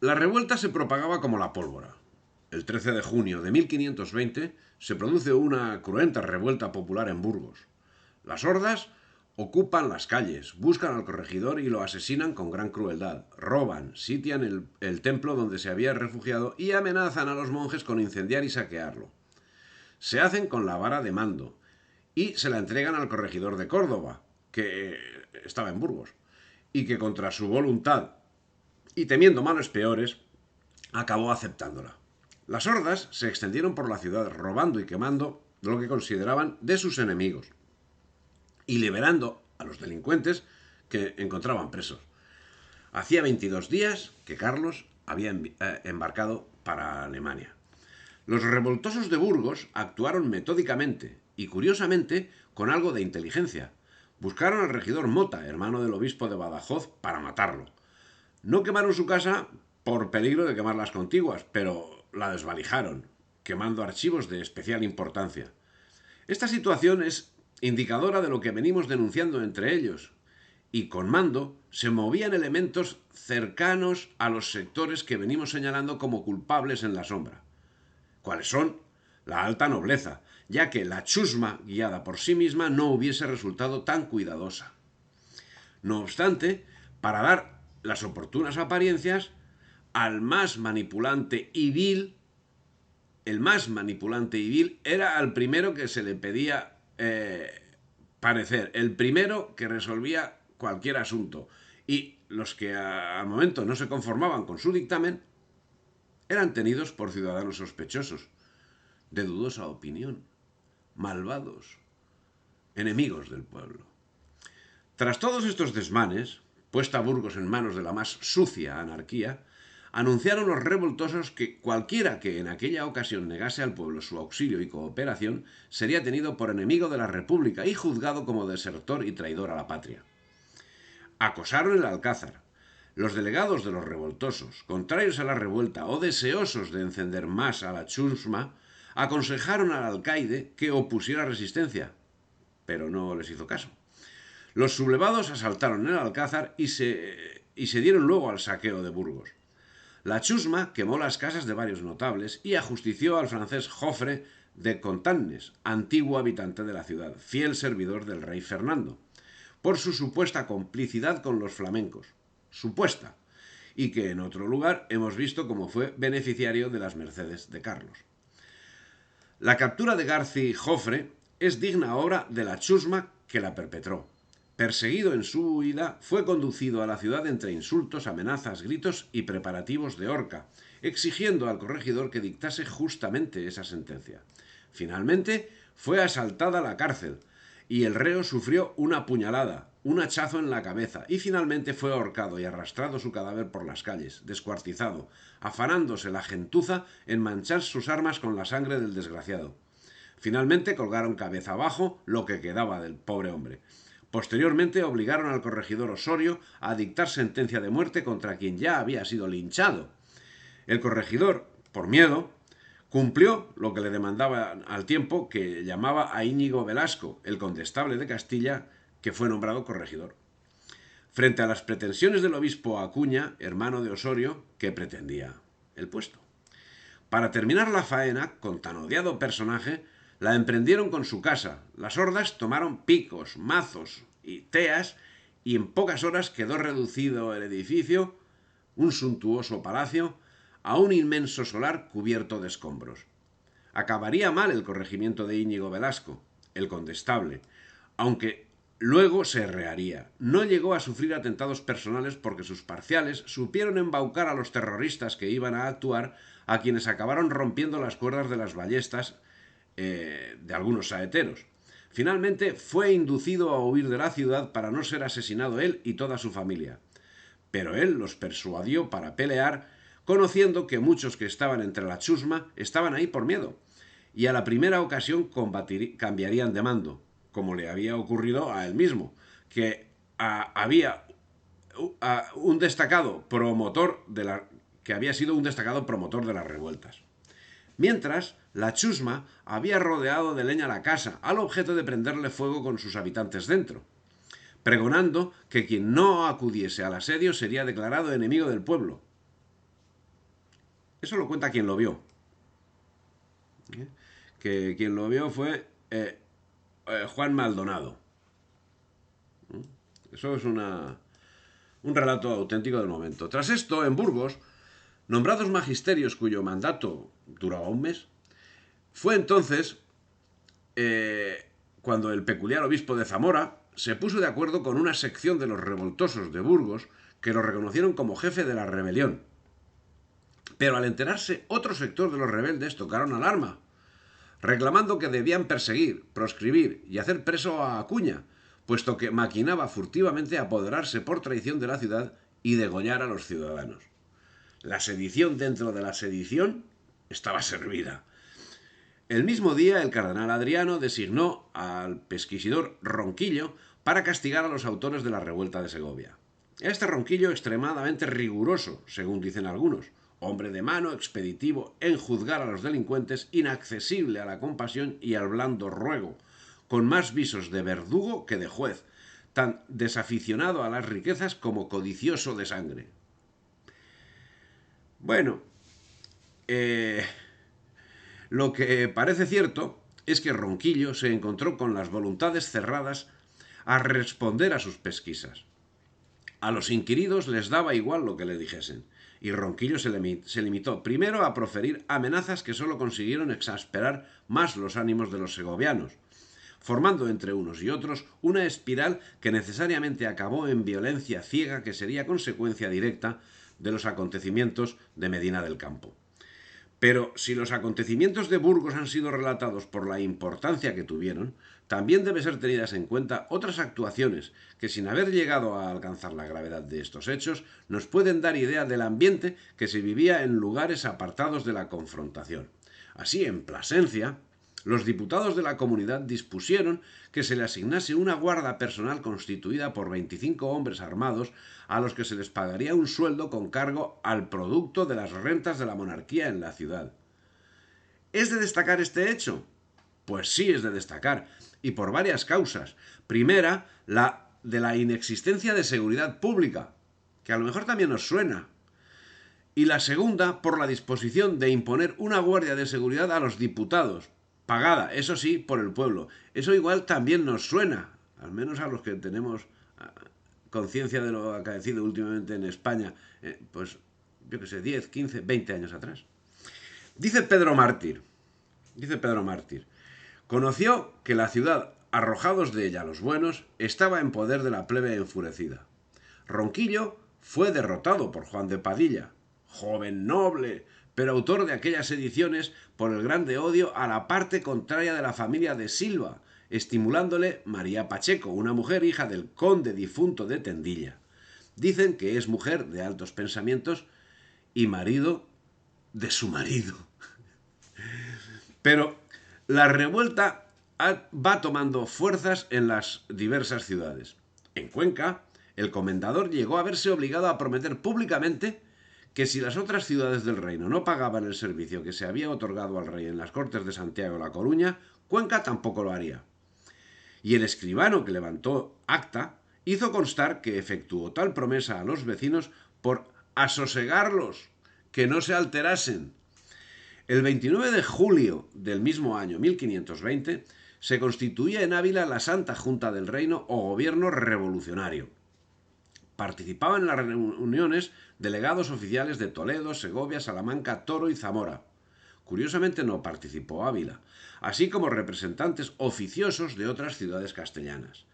La revuelta se propagaba como la pólvora. El 13 de junio de 1520 se produce una cruenta revuelta popular en Burgos. Las hordas ocupan las calles, buscan al corregidor y lo asesinan con gran crueldad. Roban, sitian el templo donde se había refugiado y amenazan a los monjes con incendiar y saquearlo. Se hacen con la vara de mando y se la entregan al corregidor de Córdoba, que estaba en Burgos, y que contra su voluntad y temiendo males peores, acabó aceptándola. Las hordas se extendieron por la ciudad robando y quemando lo que consideraban de sus enemigos y liberando a los delincuentes que encontraban presos. Hacía 22 días que Carlos había embarcado para Alemania. Los revoltosos de Burgos actuaron metódicamente y, curiosamente, con algo de inteligencia. Buscaron al regidor Mota, hermano del obispo de Badajoz, para matarlo. No quemaron su casa por peligro de quemar las contiguas, pero la desvalijaron, quemando archivos de especial importancia. Esta situación es indicadora de lo que venimos denunciando entre ellos, y con mando se movían elementos cercanos a los sectores que venimos señalando como culpables en la sombra. ¿Cuáles son? La alta nobleza, ya que la chusma guiada por sí misma no hubiese resultado tan cuidadosa. No obstante, para dar las oportunas apariencias, al más manipulante y vil, el más manipulante y vil era al primero que se le pedía parecer, el primero que resolvía cualquier asunto. Y los que al momento no se conformaban con su dictamen eran tenidos por ciudadanos sospechosos, de dudosa opinión, malvados, enemigos del pueblo. Tras todos estos desmanes, puesta Burgos en manos de la más sucia anarquía, anunciaron los revoltosos que cualquiera que en aquella ocasión negase al pueblo su auxilio y cooperación sería tenido por enemigo de la República y juzgado como desertor y traidor a la patria. Acosaron el Alcázar. Los delegados de los revoltosos, contrarios a la revuelta o deseosos de encender más a la chusma, aconsejaron al alcaide que opusiera resistencia, pero no les hizo caso. Los sublevados asaltaron el Alcázar y se dieron luego al saqueo de Burgos. La chusma quemó las casas de varios notables y ajustició al francés Joffre de Contannes, antiguo habitante de la ciudad, fiel servidor del rey Fernando, por su supuesta complicidad con los flamencos. Supuesta. Y que en otro lugar hemos visto cómo fue beneficiario de las mercedes de Carlos. La captura de Garci Joffre es digna obra de la chusma que la perpetró. Perseguido en su huida, fue conducido a la ciudad entre insultos, amenazas, gritos y preparativos de horca, exigiendo al corregidor que dictase justamente esa sentencia. Finalmente, fue asaltada la cárcel y el reo sufrió una puñalada, un hachazo en la cabeza y finalmente fue ahorcado y arrastrado su cadáver por las calles, descuartizado, afanándose la gentuza en manchar sus armas con la sangre del desgraciado. Finalmente colgaron cabeza abajo lo que quedaba del pobre hombre. Posteriormente obligaron al corregidor Osorio a dictar sentencia de muerte contra quien ya había sido linchado. El corregidor, por miedo, cumplió lo que le demandaba al tiempo, que llamaba a Íñigo Velasco, el condestable de Castilla, que fue nombrado corregidor. Frente a las pretensiones del obispo Acuña, hermano de Osorio, que pretendía el puesto. Para terminar la faena, con tan odiado personaje, la emprendieron con su casa. Las hordas tomaron picos, mazos y teas y en pocas horas quedó reducido el edificio, un suntuoso palacio, a un inmenso solar cubierto de escombros. Acabaría mal el corregimiento de Íñigo Velasco, el condestable, aunque luego se reharía. No llegó a sufrir atentados personales porque sus parciales supieron embaucar a los terroristas que iban a actuar, a quienes acabaron rompiendo las cuerdas de las ballestas de algunos saeteros. Finalmente fue inducido a huir de la ciudad para no ser asesinado él y toda su familia. Pero él los persuadió para pelear, conociendo que muchos que estaban entre la chusma estaban ahí por miedo, y a la primera ocasión cambiarían de mando, como le había ocurrido a él mismo, que había un destacado promotor de la que había sido un destacado promotor de las revueltas. Mientras, la chusma había rodeado de leña la casa, al objeto de prenderle fuego con sus habitantes dentro, pregonando que quien no acudiese al asedio sería declarado enemigo del pueblo. Eso lo cuenta quien lo vio. Que quien lo vio fue Juan Maldonado. Eso es un relato auténtico del momento. Tras esto, en Burgos, nombrados magisterios cuyo mandato duraba un mes, fue entonces cuando el peculiar obispo de Zamora se puso de acuerdo con una sección de los revoltosos de Burgos que lo reconocieron como jefe de la rebelión. Pero al enterarse, otro sector de los rebeldes tocaron alarma, reclamando que debían perseguir, proscribir y hacer preso a Acuña, puesto que maquinaba furtivamente apoderarse por traición de la ciudad y degollar a los ciudadanos. La sedición dentro de la sedición estaba servida. El mismo día, el cardenal Adriano designó al pesquisidor Ronquillo para castigar a los autores de la revuelta de Segovia. Este Ronquillo, extremadamente riguroso, según dicen algunos, hombre de mano, expeditivo en juzgar a los delincuentes, inaccesible a la compasión y al blando ruego, con más visos de verdugo que de juez, tan desaficionado a las riquezas como codicioso de sangre. Bueno, lo que parece cierto es que Ronquillo se encontró con las voluntades cerradas a responder a sus pesquisas. A los inquiridos les daba igual lo que le dijesen, y Ronquillo se limitó primero a proferir amenazas que solo consiguieron exasperar más los ánimos de los segovianos, formando entre unos y otros una espiral que necesariamente acabó en violencia ciega que sería consecuencia directa de los acontecimientos de Medina del Campo. Pero si los acontecimientos de Burgos han sido relatados por la importancia que tuvieron, también debe ser tenidas en cuenta otras actuaciones que, sin haber llegado a alcanzar la gravedad de estos hechos, nos pueden dar idea del ambiente que se vivía en lugares apartados de la confrontación. Así, en Plasencia, los diputados de la comunidad dispusieron que se le asignase una guarda personal constituida por 25 hombres armados a los que se les pagaría un sueldo con cargo al producto de las rentas de la monarquía en la ciudad. ¿Es de destacar este hecho? Pues sí es de destacar, y por varias causas. Primera, la de la inexistencia de seguridad pública, que a lo mejor también nos suena. Y la segunda, por la disposición de imponer una guardia de seguridad a los diputados, pagada, eso sí, por el pueblo. Eso igual también nos suena, al menos a los que tenemos conciencia de lo acaecido últimamente en España, pues yo que sé, 10, 15, 20 años atrás. Dice Pedro Mártir, conoció que la ciudad, arrojados de ella los buenos, estaba en poder de la plebe enfurecida. Ronquillo fue derrotado por Juan de Padilla, joven noble, pero autor de aquellas ediciones por el grande odio a la parte contraria de la familia de Silva, estimulándole María Pacheco, una mujer hija del conde difunto de Tendilla. Dicen que es mujer de altos pensamientos y marido de su marido. Pero la revuelta va tomando fuerzas en las diversas ciudades. En Cuenca, el comendador llegó a verse obligado a prometer públicamente que si las otras ciudades del reino no pagaban el servicio que se había otorgado al rey en las Cortes de Santiago y La Coruña, Cuenca tampoco lo haría. Y el escribano que levantó acta hizo constar que efectuó tal promesa a los vecinos por asosegarlos, que no se alterasen. El 29 de julio del mismo año 1520 se constituía en Ávila la Santa Junta del Reino o Gobierno Revolucionario. Participaban en las reuniones delegados oficiales de Toledo, Segovia, Salamanca, Toro y Zamora. Curiosamente no participó Ávila, así como representantes oficiosos de otras ciudades castellanas.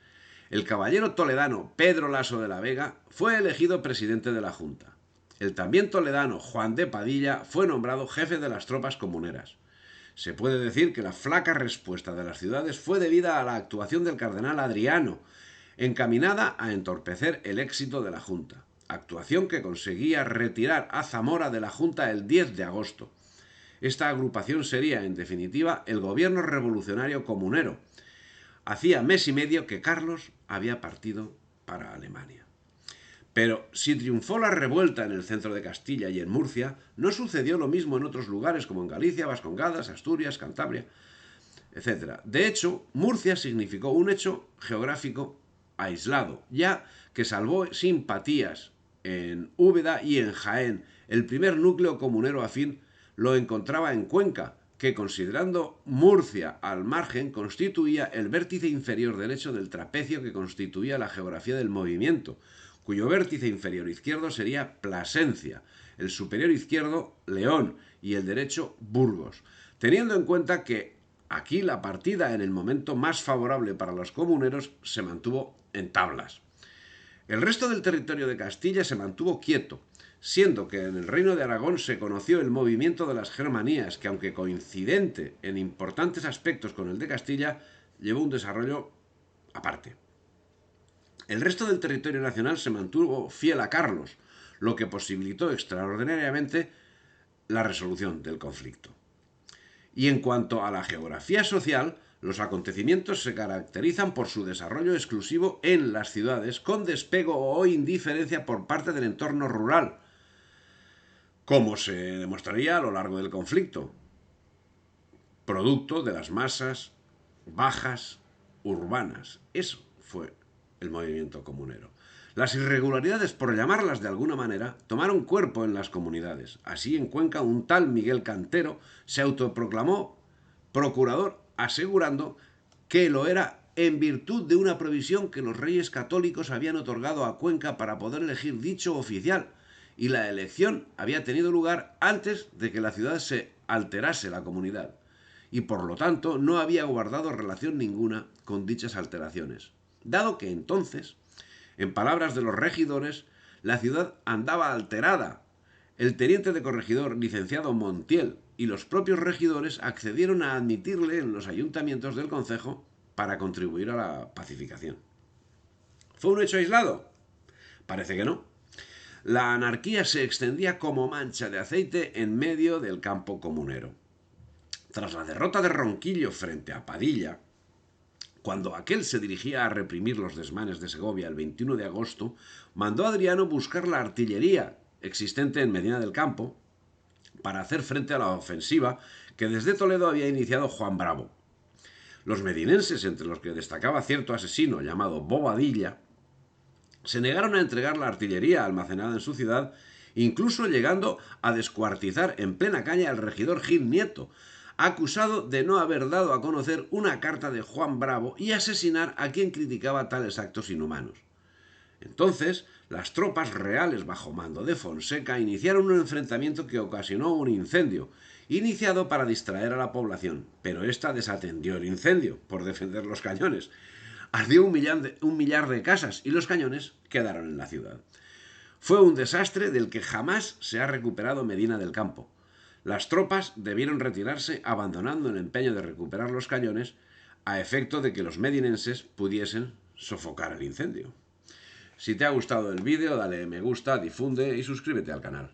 El caballero toledano Pedro Laso de la Vega fue elegido presidente de la Junta. El también toledano Juan de Padilla fue nombrado jefe de las tropas comuneras. Se puede decir que la flaca respuesta de las ciudades fue debida a la actuación del cardenal Adriano, encaminada a entorpecer el éxito de la Junta, actuación que conseguía retirar a Zamora de la Junta el 10 de agosto. Esta agrupación sería, en definitiva, el gobierno revolucionario comunero. Hacía mes y medio que Carlos había partido para Alemania. Pero si triunfó la revuelta en el centro de Castilla y en Murcia, no sucedió lo mismo en otros lugares como en Galicia, Vascongadas, Asturias, Cantabria, etc. De hecho, Murcia significó un hecho geográfico aislado, ya que salvó simpatías en Úbeda y en Jaén. El primer núcleo comunero afín lo encontraba en Cuenca, que considerando Murcia al margen constituía el vértice inferior derecho del trapecio que constituía la geografía del movimiento, cuyo vértice inferior izquierdo sería Plasencia, el superior izquierdo León y el derecho Burgos, teniendo en cuenta que aquí la partida en el momento más favorable para los comuneros se mantuvo en tablas. El resto del territorio de Castilla se mantuvo quieto, siendo que en el reino de Aragón se conoció el movimiento de las Germanías, que aunque coincidente en importantes aspectos con el de Castilla, llevó un desarrollo aparte. El resto del territorio nacional se mantuvo fiel a Carlos, lo que posibilitó extraordinariamente la resolución del conflicto. Y en cuanto a la geografía social, los acontecimientos se caracterizan por su desarrollo exclusivo en las ciudades, con despego o indiferencia por parte del entorno rural, como se demostraría a lo largo del conflicto, producto de las masas bajas urbanas. Eso fue el movimiento comunero. Las irregularidades, por llamarlas de alguna manera, tomaron cuerpo en las comunidades. Así, en Cuenca, un tal Miguel Cantero se autoproclamó procurador, asegurando que lo era en virtud de una provisión que los reyes católicos habían otorgado a Cuenca para poder elegir dicho oficial, y la elección había tenido lugar antes de que la ciudad se alterase la comunidad, y por lo tanto no había guardado relación ninguna con dichas alteraciones, dado que entonces, en palabras de los regidores, la ciudad andaba alterada. El teniente de corregidor, licenciado Montiel, y los propios regidores accedieron a admitirle en los ayuntamientos del concejo para contribuir a la pacificación. ¿Fue un hecho aislado? Parece que no. La anarquía se extendía como mancha de aceite en medio del campo comunero. Tras la derrota de Ronquillo frente a Padilla, cuando aquel se dirigía a reprimir los desmanes de Segovia el 21 de agosto, mandó a Adriano buscar la artillería existente en Medina del Campo para hacer frente a la ofensiva que desde Toledo había iniciado Juan Bravo. Los medinenses, entre los que destacaba cierto asesino llamado Bobadilla, se negaron a entregar la artillería almacenada en su ciudad, incluso llegando a descuartizar en plena caña al regidor Gil Nieto, acusado de no haber dado a conocer una carta de Juan Bravo y asesinar a quien criticaba tales actos inhumanos. Entonces, las tropas reales bajo mando de Fonseca iniciaron un enfrentamiento que ocasionó un incendio, iniciado para distraer a la población, pero ésta desatendió el incendio por defender los cañones. Ardió un millar de casas y los cañones quedaron en la ciudad. Fue un desastre del que jamás se ha recuperado Medina del Campo. Las tropas debieron retirarse abandonando el empeño de recuperar los cañones a efecto de que los medinenses pudiesen sofocar el incendio. Si te ha gustado el vídeo, dale me gusta, difunde y suscríbete al canal.